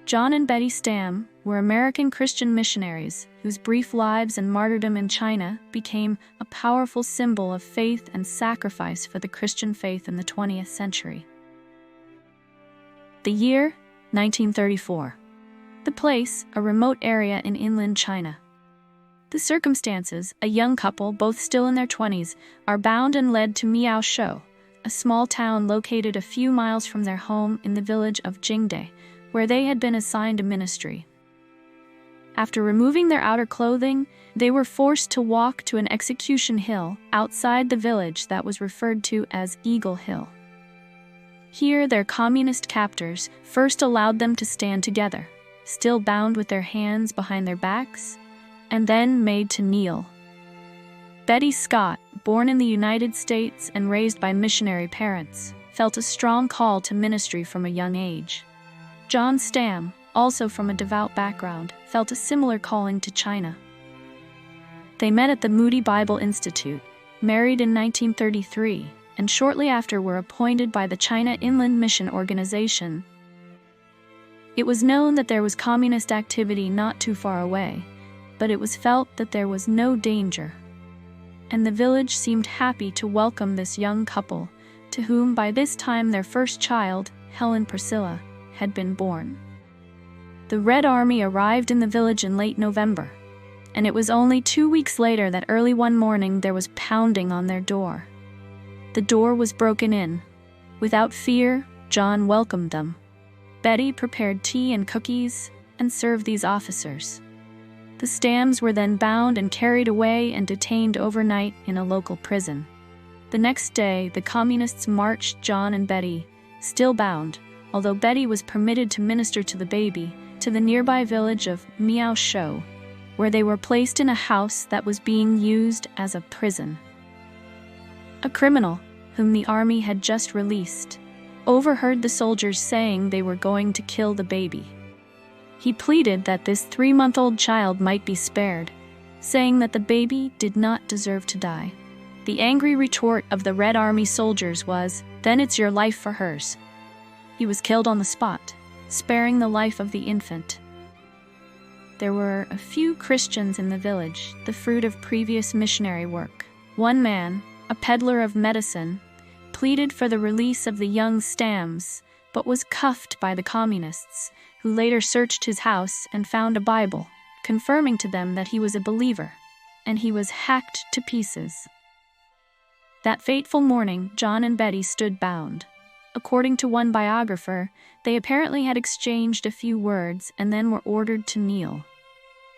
John and Betty Stam were American Christian missionaries whose brief lives and martyrdom in China became a powerful symbol of faith and sacrifice for the Christian faith in the 20th century. The year, 1934. The place, a remote area in inland China. The circumstances, a young couple, both still in their 20s, are bound and led to Miaoshou, a small town located a few miles from their home in the village of Jingde, where they had been assigned a ministry. After removing their outer clothing, they were forced to walk to an execution hill outside the village that was referred to as Eagle Hill. Here, their communist captors first allowed them to stand together, still bound with their hands behind their backs, and then made to kneel. Betty Scott, born in the United States and raised by missionary parents, felt a strong call to ministry from a young age. John Stam, also from a devout background, felt a similar calling to China. They met at the Moody Bible Institute, married in 1933, and shortly after were appointed by the China Inland Mission Organization. It was known that there was communist activity not too far away, but it was felt that there was no danger. And the village seemed happy to welcome this young couple, to whom by this time their first child, Helen Priscilla, had been born. The Red Army arrived in the village in late November, and it was only 2 weeks later that early one morning there was pounding on their door. The door was broken in. Without fear, John welcomed them. Betty prepared tea and cookies and served these officers. The Stams were then bound and carried away and detained overnight in a local prison. The next day, the communists marched John and Betty, still bound, although Betty was permitted to minister to the baby, to the nearby village of Miaoshou, where they were placed in a house that was being used as a prison. A criminal, whom the army had just released, overheard the soldiers saying they were going to kill the baby. He pleaded that this 3-month-old child might be spared, saying that the baby did not deserve to die. The angry retort of the Red Army soldiers was, "Then it's your life for hers." He was killed on the spot, sparing the life of the infant. There were a few Christians in the village, the fruit of previous missionary work. One man, a peddler of medicine, pleaded for the release of the young Stams, but was cuffed by the communists, who later searched his house and found a Bible, confirming to them that he was a believer, and he was hacked to pieces. That fateful morning, John and Betty stood bound. According to one biographer, they apparently had exchanged a few words and then were ordered to kneel.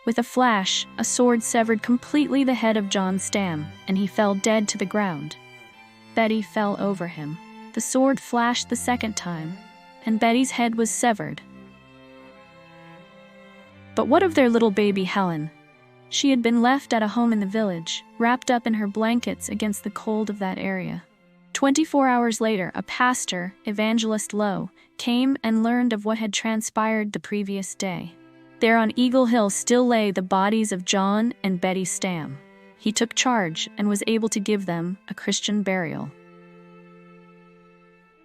With a flash, a sword severed completely the head of John Stam, and he fell dead to the ground. Betty fell over him. The sword flashed the second time, and Betty's head was severed. But what of their little baby Helen? She had been left at a home in the village, wrapped up in her blankets against the cold of that area. 24 hours later, a pastor, Evangelist Lowe, came and learned of what had transpired the previous day. There on Eagle Hill still lay the bodies of John and Betty Stam. He took charge and was able to give them a Christian burial.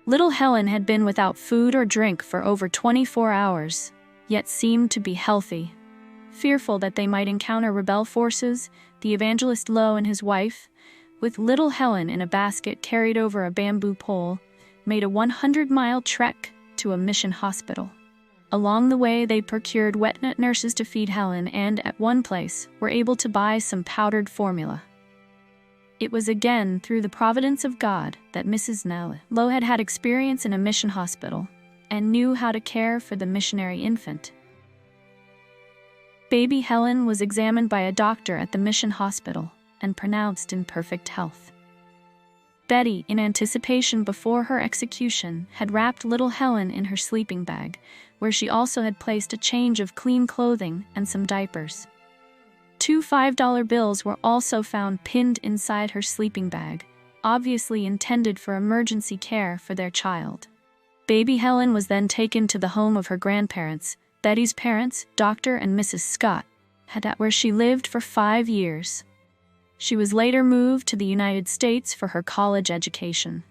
Little Helen had been without food or drink for over 24 hours, yet seemed to be healthy. Fearful that they might encounter rebel forces, the evangelist Lowe and his wife, with little Helen in a basket carried over a bamboo pole, made a 100-mile trek to a mission hospital. Along the way, they procured wet nurses to feed Helen and, at one place, were able to buy some powdered formula. It was again through the providence of God that Mrs. Lowe had had experience in a mission hospital and knew how to care for the missionary infant. Baby Helen was examined by a doctor at the mission hospital and pronounced in perfect health. Betty, in anticipation before her execution, had wrapped little Helen in her sleeping bag, where she also had placed a change of clean clothing and some diapers. 2 $5 bills were also found pinned inside her sleeping bag, obviously intended for emergency care for their child. Baby Helen was then taken to the home of her grandparents, Betty's parents, Dr. and Mrs. Scott, where she lived for 5 years. She was later moved to the United States for her college education.